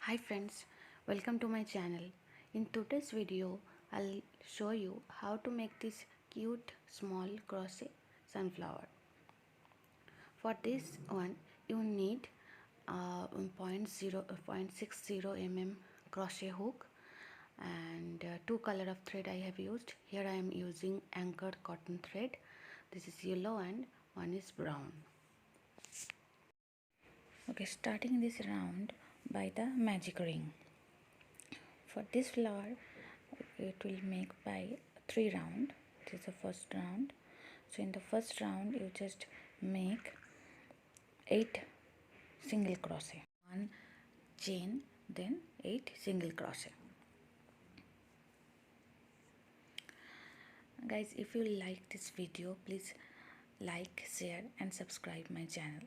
Hi friends, welcome to my channel. In today's video, I'll show you how to make this cute small crochet sunflower. For this one, you need 0.60 mm crochet hook and two color of thread I have used. Here I am using anchored cotton thread. This is yellow and one is brown. Okay, starting this round by the magic ring. For this flower, it will make by 3 round. This is the first round. So in the first round, you just make 8 single crochet, 1 chain, then 8 single crochet. Guys, if you like this video, please like, share and subscribe my channel.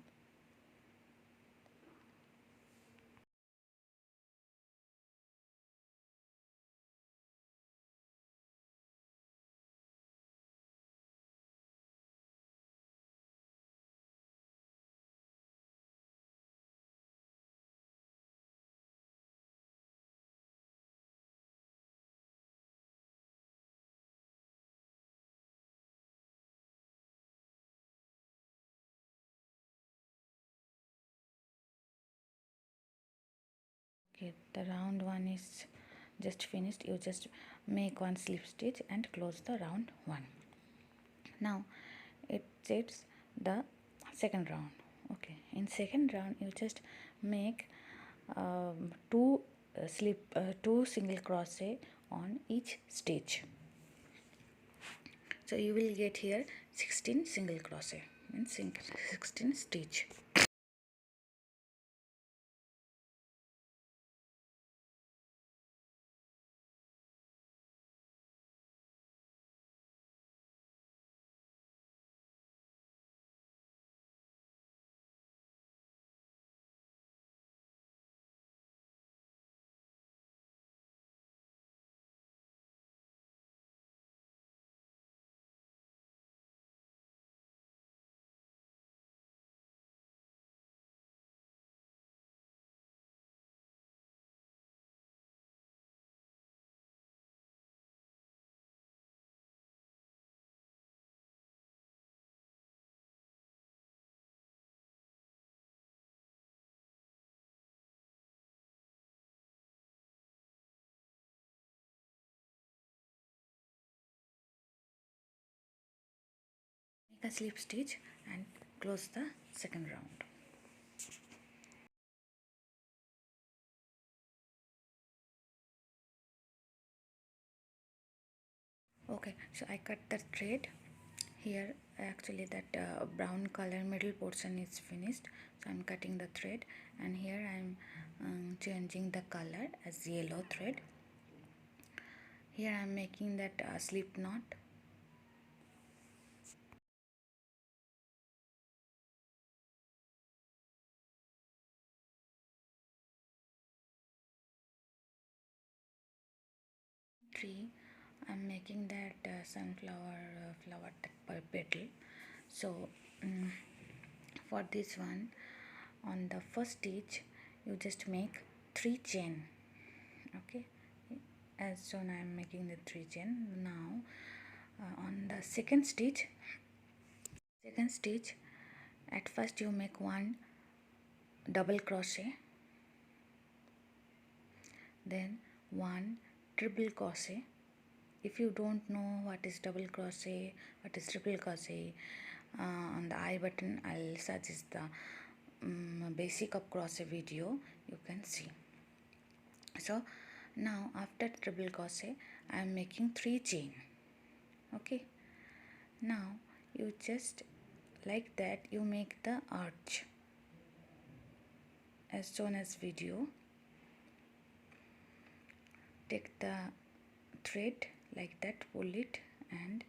Okay, the round one is just finished. You just make one slip stitch and close the round one. Now it sets the second round. Okay, in second round you just make two single crochet on each stitch. So you will get here 16 single crochet, means 16 stitch. Make a slip stitch and close the second round. Okay, so I cut the thread here. Actually that brown color middle portion is finished, so I'm cutting the thread, and here I'm changing the color as yellow thread. Here I'm making that slip knot. Tree, I'm making that sunflower flower petal. So for this one, on the first stitch you just make 3 chain. Okay, as shown I am making the 3 chain. Now on the second stitch, at first you make 1 double crochet, then 1 triple crochet. If you don't know what is double crochet, what is triple crochet, on the I button I'll suggest the basic of crochet video, you can see. So now after triple crochet I am making 3 chain. Okay, now you just like that you make the arch as shown as video. Take the thread like that, pull it, and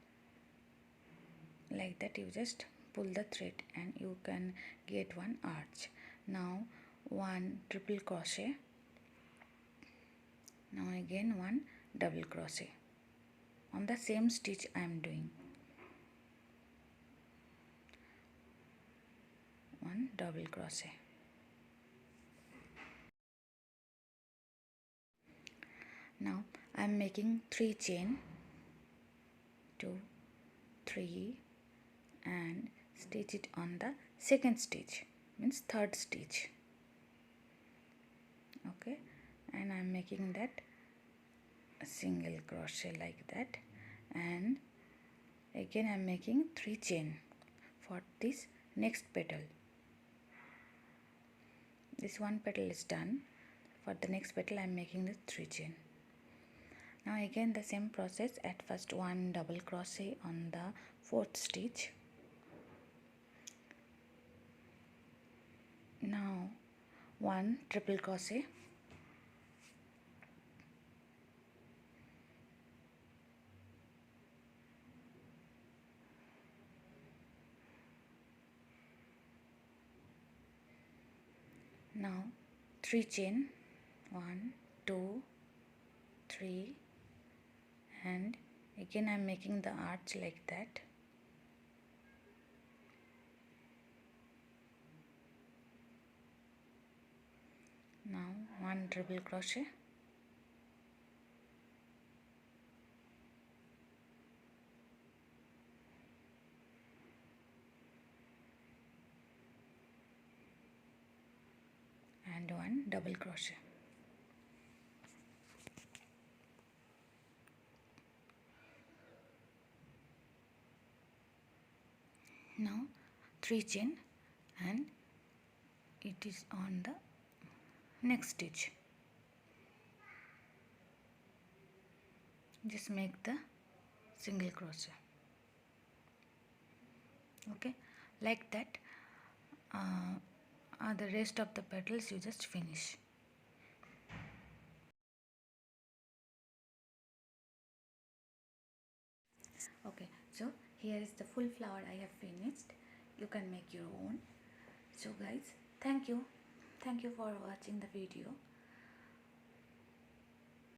like that you just pull the thread and you can get one arch. Now 1 triple crochet, now again 1 double crochet on the same stitch I am doing. 1 double crochet, Now I am making 3 chain, 2, 3, and stitch it on the second stitch, means third stitch. Okay, and I am making that a single crochet like that, and again I am making 3 chain for this next petal. This one petal is done. For the next petal I am making the 3 chain. Now again the same process. At first 1 double crochet on the 4th stitch. Now 1 triple crochet, now 3 chain, 1, 2, 3, and again I am making the arch like that. Now 1 triple crochet, and 1 double crochet. Now 3 chain, and it is on the next stitch. Just make the single crochet. Okay, like that. The rest of the petals you just finish. Okay, so here is the full flower I have finished. You can make your own. So guys, thank you for watching the video.